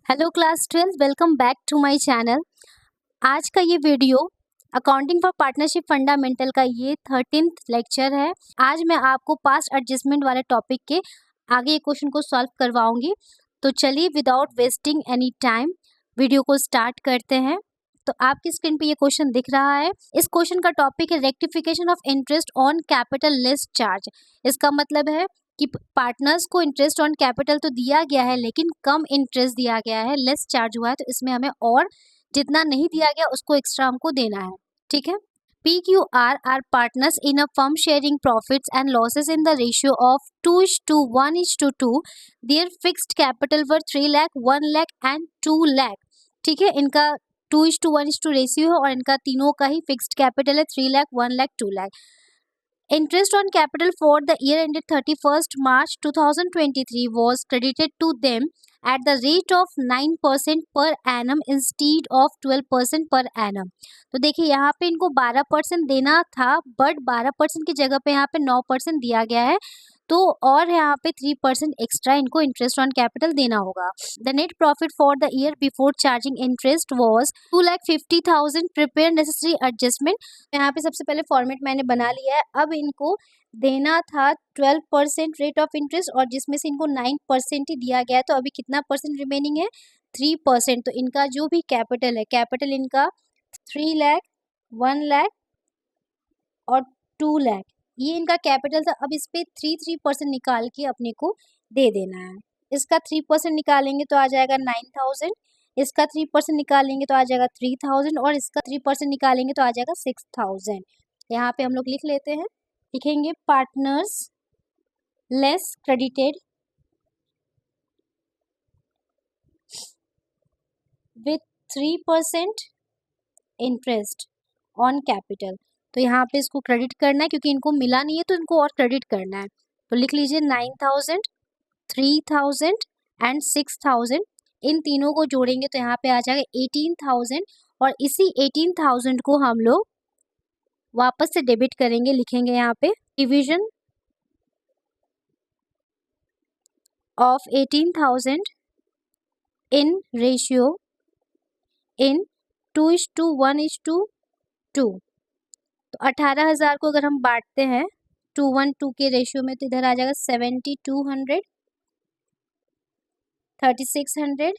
Hello class 12, welcome back to my channel. आज का ये video accounting for partnership fundamental का ये 13th लेक्चर है। आज मैं आपको पास्ट एडजस्टमेंट वाले टॉपिक के आगे क्वेश्चन को सॉल्व करवाऊंगी। तो चलिए without wasting any time video को स्टार्ट करते हैं। तो आपकी स्क्रीन पे ये क्वेश्चन दिख रहा है। इस क्वेश्चन का टॉपिक है rectification of interest on capital less charge. इसका मतलब है कि पार्टनर्स को इंटरेस्ट ऑन कैपिटल तो दिया गया है लेकिन कम इंटरेस्ट दिया गया है, लेस चार्ज हुआ है, तो इसमें हमें और जितना नहीं दिया गया उसको एक्स्ट्रा हमको देना है। ठीक है। PQR are partners in a firm sharing profits and losses in the ratio of 2:1:2. Their fixed capital were 3 lakh, 1 lakh and 2 lakh. ठीक है, इनका 2:1:2 रेशियो है और इनका तीनों का ही फिक्स्ड कैपिटल है 3 lakh, 1 lakh, 2 lakh. Interest on capital for the year ended 31st March 2023 was credited to them at the rate of 9% per annum instead of 12% per annum. तो देखिए यहाँ पे इनको 12% देना था, बट 12% की जगह पे यहाँ पे 9% दिया गया है, तो और यहाँ पे 3% एक्स्ट्रा इनको इंटरेस्ट ऑन कैपिटल देना होगा। The net profit for the year before charging interest was 2,50,000. Prepare necessary adjustment. यहाँ पे सबसे पहले फॉर्मेट मैंने बना लिया है। अब इनको देना था 12% रेट ऑफ इंटरेस्ट और जिसमें से इनको 9% ही दिया गया है, तो अभी कितना परसेंट रिमेनिंग है? 3%। तो इनका जो भी कैपिटल है, कैपिटल इनका 3 लाख, 1 लाख और 2 लाख, ये इनका कैपिटल था। अब इस पे 3% निकाल के अपने को दे देना है। इसका 3% निकालेंगे तो आ जाएगा 9,000, इसका 3% निकालेंगे तो आ जाएगा 3,000 और इसका 3% निकालेंगे तो आ जाएगा 6,000। यहाँ पे हम लोग लिख लेते हैं, लिखेंगे partners less credited with 3% interest on capital. तो यहाँ पे इसको क्रेडिट करना है क्योंकि इनको मिला नहीं है, तो इनको और क्रेडिट करना है। तो लिख लीजिए 9,000, 3,000 एंड 6,000। इन तीनों को जोड़ेंगे तो यहाँ पे आ जाएगा 18,000 और इसी 18,000 को हम लोग वापस से डेबिट करेंगे। लिखेंगे यहाँ पे division of 18,000 in ratio in 2:1:2। तो 18,000 को अगर हम बांटते हैं 2:1:2 के रेशियो में, तो इधर आ जाएगा 7,200, 3,600,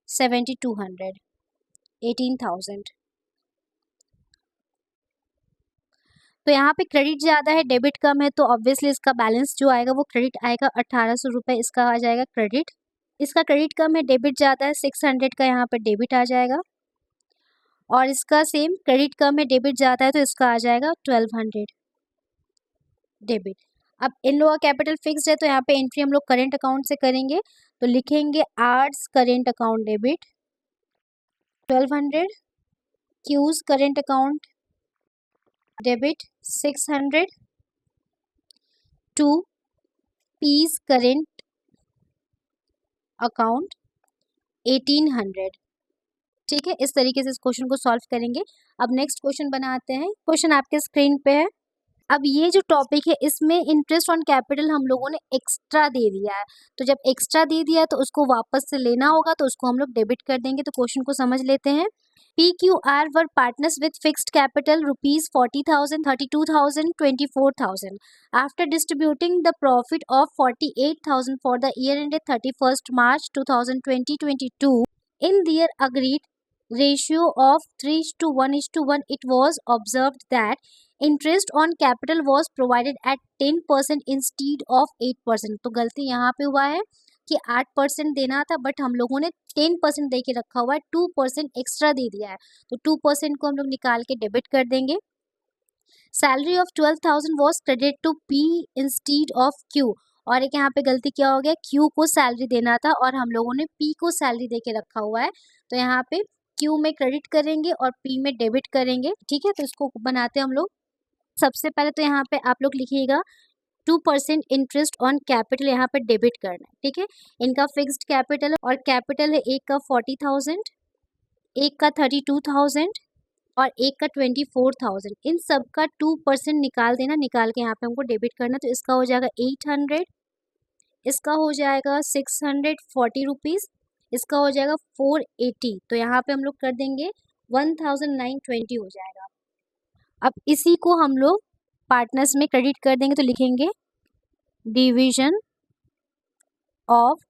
7,200, 18,000। तो यहाँ पे क्रेडिट ज़्यादा है, डेबिट कम है, तो ऑब्वियसली इसका बैलेंस जो आएगा वो क्रेडिट आएगा। 1,800 रुपये इसका आ जाएगा क्रेडिट। इसका क्रेडिट कम है, डेबिट ज़्यादा है, 600 का यहाँ पे डेबिट आ जाएगा। और इसका सेम, क्रेडिट कम है, डेबिट ज़्यादा है, तो इसका आ जाएगा 1,200 डेबिट। अब इन लोगों का कैपिटल फिक्स्ड है, तो यहाँ पे एंट्री हम लोग करेंट अकाउंट से करेंगे। तो लिखेंगे R's current account debit 1,200, Q's current account debit 600 to P's current account 1,800। ठीक है, इस तरीके से इस क्वेश्चन को सॉल्व करेंगे। अब नेक्स्ट क्वेश्चन बनाते हैं। क्वेश्चन आपके स्क्रीन पे है। अब ये जो टॉपिक है इसमें इंटरेस्ट ऑन कैपिटल हम लोगों ने एक्स्ट्रा दे दिया है, तो जब एक्स्ट्रा दे दिया है तो उसको वापस से लेना होगा, तो उसको हम लोग डेबिट कर देंगे। तो क्वेश्चन को समझ लेते हैं। PQR were partners with fixed capital rupees 40,000, 32,000, 24,000. After distributing the profit of 48,000 for the year ended 31st March 2020-22 in their agreed ratio of 3:1:1, it was observed that interest on capital was provided at 10% instead of 8%. तो गलती यहाँ पे हुआ है कि 8% देना था, but हम लोगों ने 10% दे के रखा हुआ है, 2% एक्स्ट्रा दे दिया है, तो 2% को हम लोग निकाल के डेबिट कर देंगे। Salary of 12,000 was credit to P instead of Q। और एक यहाँ पे गलती क्या हो गया, Q को सैलरी देना था और हम लोगों ने P को सैलरी दे के रखा हुआ है, तो यहाँ पे Q में क्रेडिट करेंगे और P में डेबिट करेंगे। ठीक है, तो इसको बनाते हैं हम लोग। सबसे पहले तो यहाँ पे आप लोग लिखिएगा 2% इंटरेस्ट ऑन कैपिटल यहाँ पे डेबिट करना है। ठीक है, इनका फिक्स्ड कैपिटल और कैपिटल है, एक का 40,000, एक का 32,000 और एक का 24,000। इन सब का 2% निकाल देना, निकाल के यहाँ पे हमको डेबिट करना। तो इसका हो जाएगा 800, इसका हो जाएगा 640 रुपीज़, इसका हो जाएगा 480, तो यहाँ पे हम लोग कर देंगे 1920 हो जाएगा। अब इसी को हम लोग पार्टनर्स में क्रेडिट कर देंगे, तो लिखेंगे डिवीजन ऑफ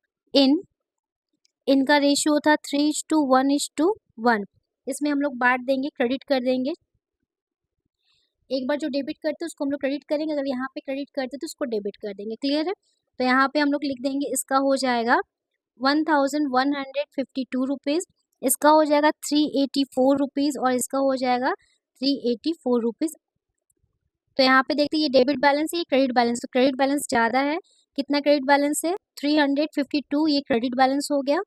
इनका रेशियो था 3:1:1, इसमें हम लोग बांट देंगे, क्रेडिट कर देंगे। एक बार जो डेबिट करते हैं उसको हम लोग क्रेडिट करेंगे, अगर यहाँ पे क्रेडिट करते तो उसको डेबिट कर देंगे। क्लियर है? तो यहाँ पे हम लोग लिख देंगे, इसका हो जाएगा 1152 रुपीज़, इसका हो जाएगा 384 रुपीज़ और इसका हो जाएगा 384 रुपीज़। तो यहाँ पे देखते हैं ये डेबिट बैलेंस है, ये क्रेडिट बैलेंस। तो क्रेडिट बैलेंस ज़्यादा है, कितना क्रेडिट बैलेंस है 352, ये क्रेडिट बैलेंस हो गया।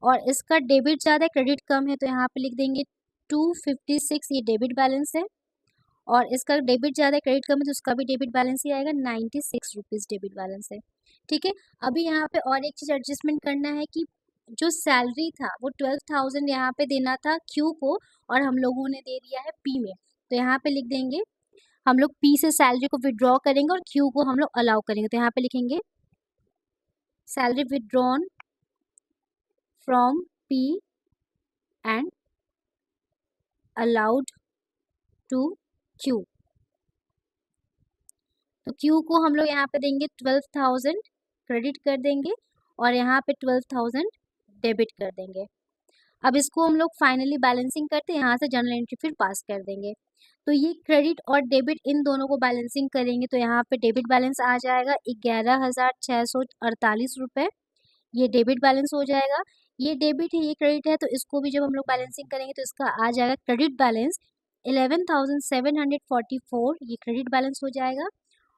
और इसका डेबिट ज़्यादा है, क्रेडिट कम है, तो यहाँ पे लिख देंगे 256, ये डेबिट बैलेंस है। और इसका डेबिट ज़्यादा है, क्रेडिट कम है, तो उसका भी डेबिट बैलेंस ही आएगा, 96 रुपीज़ डेबिट बैलेंस है। ठीक है, अभी यहाँ पे और एक चीज़ एडजस्टमेंट करना है कि जो सैलरी था वो 12,000 यहाँ पे देना था क्यू को, और हम लोगों ने दे दिया है पी में। तो यहाँ पे लिख देंगे, हम लोग पी से सैलरी को विड्रॉ करेंगे और क्यू को हम लोग अलाउ करेंगे। तो यहाँ पे लिखेंगे salary withdrawn from P and allowed to Q. तो क्यू को हम लोग यहाँ पे देंगे 12,000 क्रेडिट कर देंगे और यहाँ पे 12,000 डेबिट कर देंगे। अब इसको हम लोग फाइनली बैलेंसिंग करते हैं, यहाँ से जर्नल एंट्री फिर पास कर देंगे। तो ये क्रेडिट और डेबिट इन दोनों को बैलेंसिंग करेंगे, तो यहाँ पे डेबिट बैलेंस आ जाएगा 11,648 रुपये, ये डेबिट बैलेंस हो जाएगा। ये डेबिट है, ये क्रेडिट है, तो इसको भी जब हम लोग बैलेंसिंग करेंगे तो इसका आ जाएगा क्रेडिट बैलेंस 11,744, ये क्रेडिट बैलेंस हो जाएगा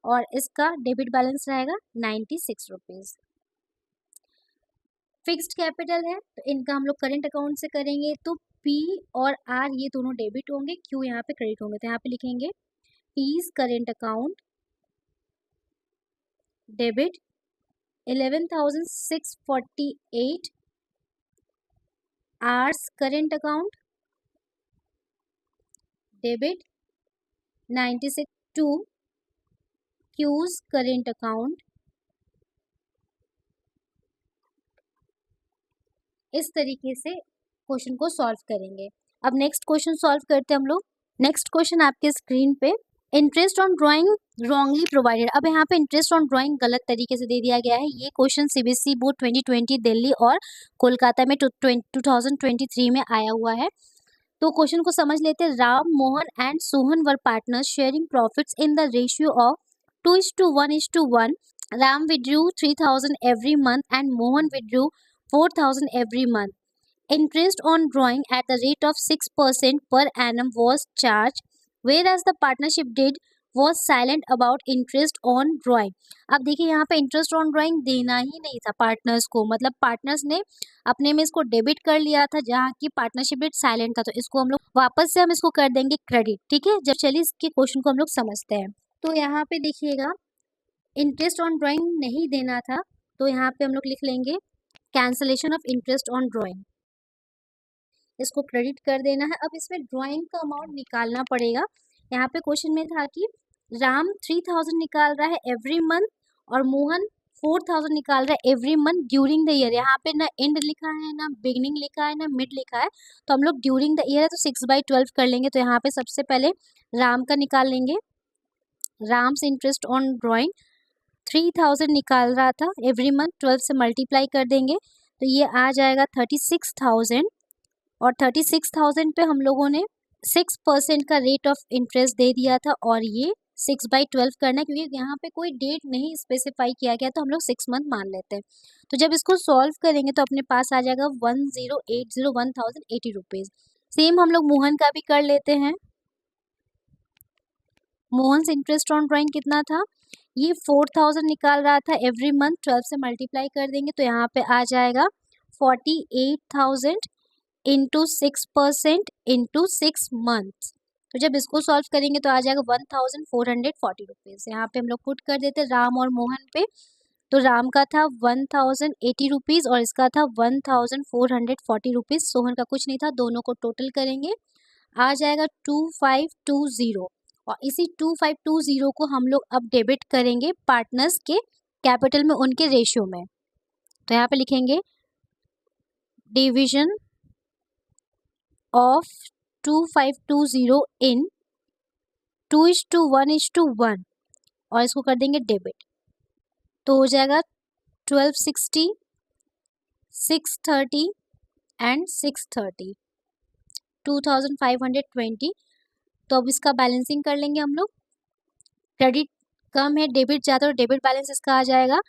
और इसका डेबिट बैलेंस रहेगा 96 रुपीज़। फिक्स्ड कैपिटल है, तो इनका हम लोग करेंट अकाउंट से करेंगे, तो पी और आर ये दोनों डेबिट होंगे, क्यू यहाँ पे क्रेडिट होंगे। तो यहाँ पे लिखेंगे P's current account debit 11,648, R's current account debit 96 to Q's current account. इस तरीके से क्वेश्चन को सॉल्व करेंगे। अब नेक्स्ट क्वेश्चन सॉल्व करते हैं हम लोग। नेक्स्ट क्वेश्चन आपके स्क्रीन पे, interest on drawing wrongly provided. अब यहाँ पे इंटरेस्ट ऑन ड्राइंग गलत तरीके से दे दिया गया है। ये क्वेश्चन सीबीएसई बोर्ड 2020 दिल्ली और कोलकाता में 2023 में आया हुआ है। तो क्वेश्चन को समझ लेते हैं। Ram, Mohan and Sohan were partners sharing profits in the ratio of 2:1:1। Ram withdrew 3,000 every month and Mohan withdrew 4,000 every month. Interest on drawing at the rate of 6% per annum was charged, whereas the partnership did was silent about interest on drawing. अब देखिए यहाँ पे interest on drawing देना ही नहीं था partners को, मतलब partners ने अपने में इसको डेबिट कर लिया था, जहाँ की पार्टनरशिप डेट साइलेंट था। तो इसको हम लोग वापस से हम इसको कर देंगे क्रेडिट। ठीक है, जब चलिए इसके क्वेश्चन को हम लोग समझते हैं। तो यहाँ पे देखिएगा इंटरेस्ट ऑन ड्राइंग नहीं देना था, तो यहाँ पे हम लोग लिख लेंगे cancellation of interest on drawing, इसको क्रेडिट कर देना है। अब इसमें ड्राइंग का अमाउंट निकालना पड़ेगा। यहाँ पे क्वेश्चन में था कि राम 3,000 निकाल रहा है एवरी मंथ और मोहन 4,000 निकाल रहा है every month during the year. यहाँ पे ना एंड लिखा है, ना बिगनिंग लिखा है, ना मिड लिखा है, तो हम लोग ड्यूरिंग द ईयर है तो 6/12 कर लेंगे। तो यहाँ पे सबसे पहले राम का निकाल लेंगे। राम्स इंटरेस्ट ऑन ड्राइंग 3,000 निकाल रहा था एवरी मंथ, 12 से मल्टीप्लाई कर देंगे तो ये आ जाएगा 36,000। और 36,000 पे हम लोगों ने 6% का रेट ऑफ इंटरेस्ट दे दिया था और ये 6/12 करना है, क्योंकि यहाँ पे कोई डेट नहीं स्पेसिफाई किया गया तो हम लोग 6 मंथ मान लेते हैं। तो जब इसको सॉल्व करेंगे तो अपने पास आ जाएगा 1080 रुपीज़। सेम हम लोग मोहन का भी कर लेते हैं। मोहन से इंटरेस्ट ऑन ड्राइंग कितना था, ये 4,000 निकाल रहा था एवरी मंथ, 12 से मल्टीप्लाई कर देंगे तो यहाँ पे आ जाएगा 48,000 इंटू 6% इंटू 6 मंथ्स। तो जब इसको सॉल्व करेंगे तो आ जाएगा 1,440 रुपीज़। यहाँ पे हम लोग पुट कर देते राम और मोहन पे। तो राम का था 1,080 रुपीज़ और इसका था 1,440 रुपीज़। सोहन का कुछ नहीं था, दोनों को टोटल करेंगे आ जाएगा 2,520। और इसी 2,520 को हम लोग अब डेबिट करेंगे पार्टनर्स के कैपिटल में, उनके रेशियो में। तो यहाँ पे लिखेंगे डिवीजन ऑफ 2520 इन 2:1:1 और इसको कर देंगे डेबिट, तो हो जाएगा 1260, 630 एंड 630, 2520। तो अब इसका बैलेंसिंग कर लेंगे हम लोग। क्रेडिट कम है, डेबिट ज़्यादा, और डेबिट बैलेंस इसका आ जाएगा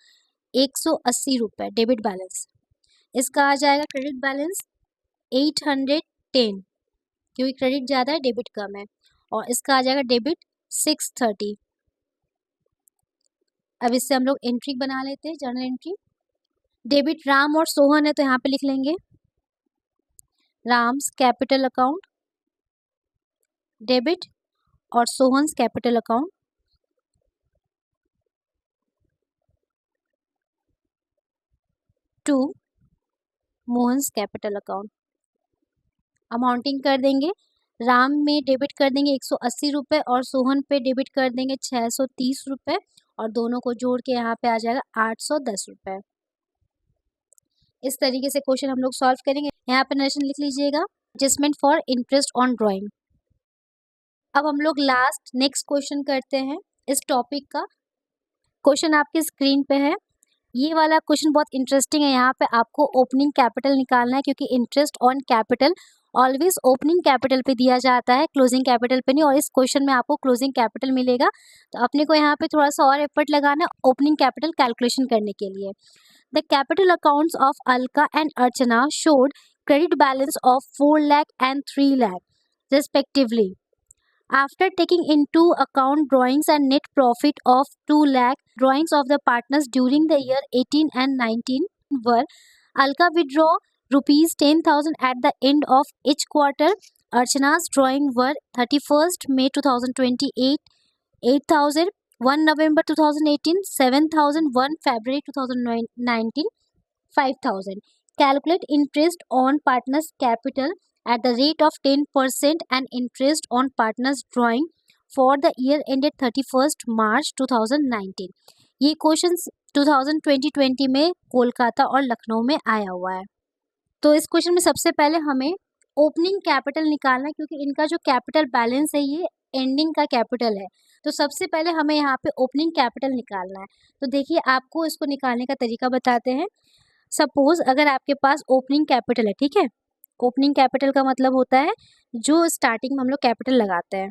180 रुपये डेबिट बैलेंस। इसका आ जाएगा क्रेडिट बैलेंस 810, क्योंकि क्रेडिट ज़्यादा है डेबिट कम है, और इसका आ जाएगा डेबिट 630। अब इससे हम लोग एंट्री बना लेते हैं, जर्नल एंट्री। डेबिट राम और सोहन है, तो यहाँ पे लिख लेंगे राम्स कैपिटल अकाउंट डेबिट और Sohan's capital account. To Mohan's capital account. Amounting कर देंगे, राम में डेबिट कर देंगे 180 रुपये और सोहन पे डेबिट कर देंगे 630 रुपये, और दोनों को जोड़ के यहाँ पे आ जाएगा 810 रुपये। इस तरीके से क्वेश्चन हम लोग सॉल्व करेंगे। यहाँ पे नरेशन लिख लीजिएगा, adjustment for interest on drawing. अब हम लोग लास्ट नेक्स्ट क्वेश्चन करते हैं इस टॉपिक का। क्वेश्चन आपकी स्क्रीन पे है। ये वाला क्वेश्चन बहुत इंटरेस्टिंग है। यहाँ पे आपको ओपनिंग कैपिटल निकालना है, क्योंकि interest on capital always opening capital पे दिया जाता है, क्लोजिंग कैपिटल पे नहीं, और इस क्वेश्चन में आपको क्लोजिंग कैपिटल मिलेगा। तो अपने को यहाँ पे थोड़ा सा और एफर्ट लगाना है ओपनिंग कैपिटल कैलकुलेशन करने के लिए। The capital accounts of Alka and Archana showed credit balance of 4 lakh and 3 lakh respectively. After taking into account drawings and net profit of 2 lakh, drawings of the partners during the year 18 and 19 were: Alka withdraw rupees 10,000 at the end of each quarter. Archana's drawing were 31st May 2028, 8,000, 1 November 2018, 7,000, 1 February 2019, 5,000. Calculate interest on partners' capital at the rate of 10% and interest on partners drawing for the year ended 31st March 2019. ये question 2020 में कोलकाता और लखनऊ में आया हुआ है। तो इस question में सबसे पहले हमें ओपनिंग कैपिटल निकालना है, क्योंकि इनका जो कैपिटल बैलेंस है ये एंडिंग का कैपिटल है। तो सबसे पहले हमें यहाँ पे ओपनिंग कैपिटल निकालना है। तो देखिए, आपको इसको निकालने का तरीका बताते हैं। सपोज अगर आपके पास ओपनिंग कैपिटल है, ठीक है, ओपनिंग कैपिटल का मतलब होता है जो स्टार्टिंग में हम लोग कैपिटल लगाते हैं,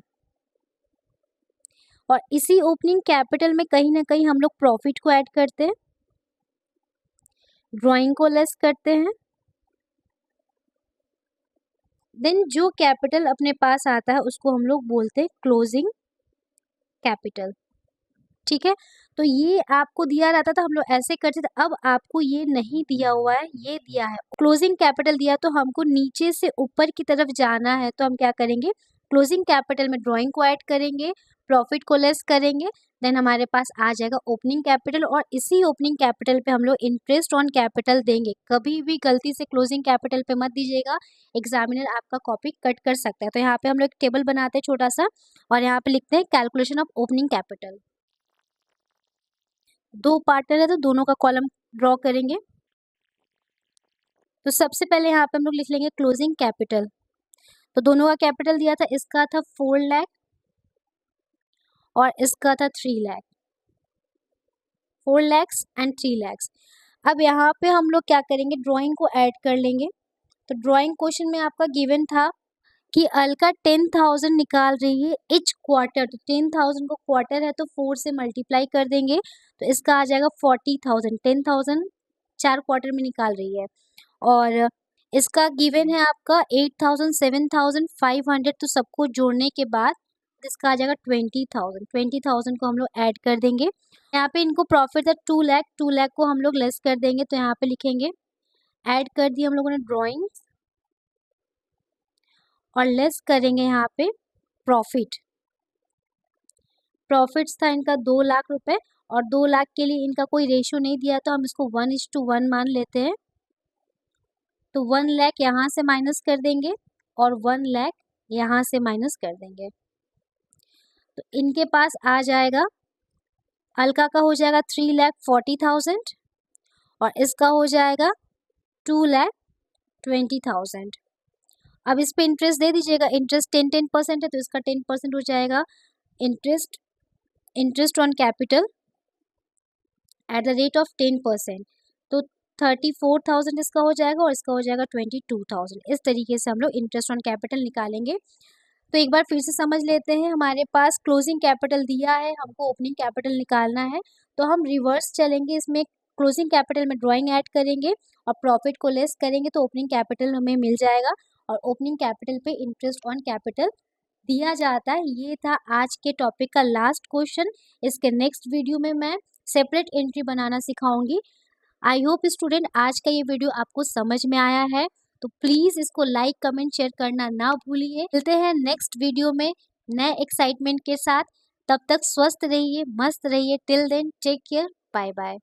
और इसी ओपनिंग कैपिटल में कहीं ना कहीं हम लोग प्रॉफिट को ऐड करते हैं, ड्राइंग को लेस करते हैं, देन जो कैपिटल अपने पास आता है उसको हम लोग बोलते हैं क्लोजिंग कैपिटल। ठीक है, तो ये आपको दिया रहता था, हम लोग ऐसे करते थे। अब आपको ये नहीं दिया हुआ है, ये दिया है क्लोजिंग कैपिटल दिया, तो हमको नीचे से ऊपर की तरफ जाना है। तो हम क्या करेंगे, क्लोजिंग कैपिटल में ड्राइंग को ऐड करेंगे, प्रॉफिट को लेस करेंगे, देन हमारे पास आ जाएगा ओपनिंग कैपिटल, और इसी ओपनिंग कैपिटल पे हम लोग इंटरेस्ट ऑन कैपिटल देंगे। कभी भी गलती से क्लोजिंग कैपिटल पे मत दीजिएगा, एग्जामिनर आपका कॉपी कट कर सकता है। तो यहाँ पे हम लोग एक टेबल बनाते हैं छोटा सा, और यहाँ पे लिखते हैं कैलकुलेशन ऑफ ओपनिंग कैपिटल। दो पार्टनर है तो दोनों का कॉलम ड्रॉ करेंगे। तो सबसे पहले यहाँ पे हम लोग लिख लेंगे क्लोजिंग कैपिटल। तो दोनों का कैपिटल दिया था, इसका था 4 लाख और इसका था 3 लाख, 4 लैक्स एंड 3 लैक्स। अब यहाँ पे हम लोग क्या करेंगे, ड्राइंग को ऐड कर लेंगे। तो ड्राइंग क्वेश्चन में आपका गिवन था कि अलका 10,000 निकाल रही है इच क्वार्टर। तो 10,000 को क्वार्टर है तो 4 से मल्टीप्लाई कर देंगे, तो इसका आ जाएगा 40,000। 10,000 4 क्वार्टर में निकाल रही है, और इसका गिवन है आपका 8,000, 7,500। तो सबको जोड़ने के बाद इसका आ जाएगा 20,000। 20,000 को हम लोग ऐड कर देंगे। यहाँ पे इनको प्रॉफिट है 2 लाख, 2 लाख को हम लोग लेस कर देंगे। तो यहाँ पे लिखेंगे ऐड कर दिया हम लोगों ने ड्राइंग, और लेस करेंगे यहाँ पे प्रॉफिट। प्रॉफिट्स था इनका 2 लाख रुपए, और 2 लाख के लिए इनका कोई रेशियो नहीं दिया, तो हम इसको 1:1 मान लेते हैं। तो 1 लाख यहाँ से माइनस कर देंगे और 1 लाख यहाँ से माइनस कर देंगे। तो इनके पास आ जाएगा, अलका का हो जाएगा 3,40,000 और इसका हो जाएगा 2,20,000। 20,000। अब इस पे इंटरेस्ट दे दीजिएगा। इंटरेस्ट 10% है तो इसका 10% हो जाएगा interest on capital at the rate of 10%। तो 34,000 इसका हो जाएगा और इसका हो जाएगा 22,000। इस तरीके से हम लोग इंटरेस्ट ऑन कैपिटल निकालेंगे। तो एक बार फिर से समझ लेते हैं, हमारे पास क्लोजिंग कैपिटल दिया है, हमको ओपनिंग कैपिटल निकालना है। तो हम रिवर्स चलेंगे, इसमें क्लोजिंग कैपिटल में ड्राइंग ऐड करेंगे और प्रॉफिट को लेस करेंगे तो ओपनिंग कैपिटल हमें मिल जाएगा और ओपनिंग कैपिटल पे इंटरेस्ट ऑन कैपिटल दिया जाता है। ये था आज के टॉपिक का लास्ट क्वेश्चन। इसके नेक्स्ट वीडियो में मैं सेपरेट एंट्री बनाना सिखाऊंगी। आई होप स्टूडेंट आज का ये वीडियो आपको समझ में आया है, तो प्लीज़ इसको लाइक कमेंट शेयर करना ना भूलिए। मिलते हैं नेक्स्ट वीडियो में नए एक्साइटमेंट के साथ। तब तक स्वस्थ रहिए, मस्त रहिए। Till then take care, bye bye.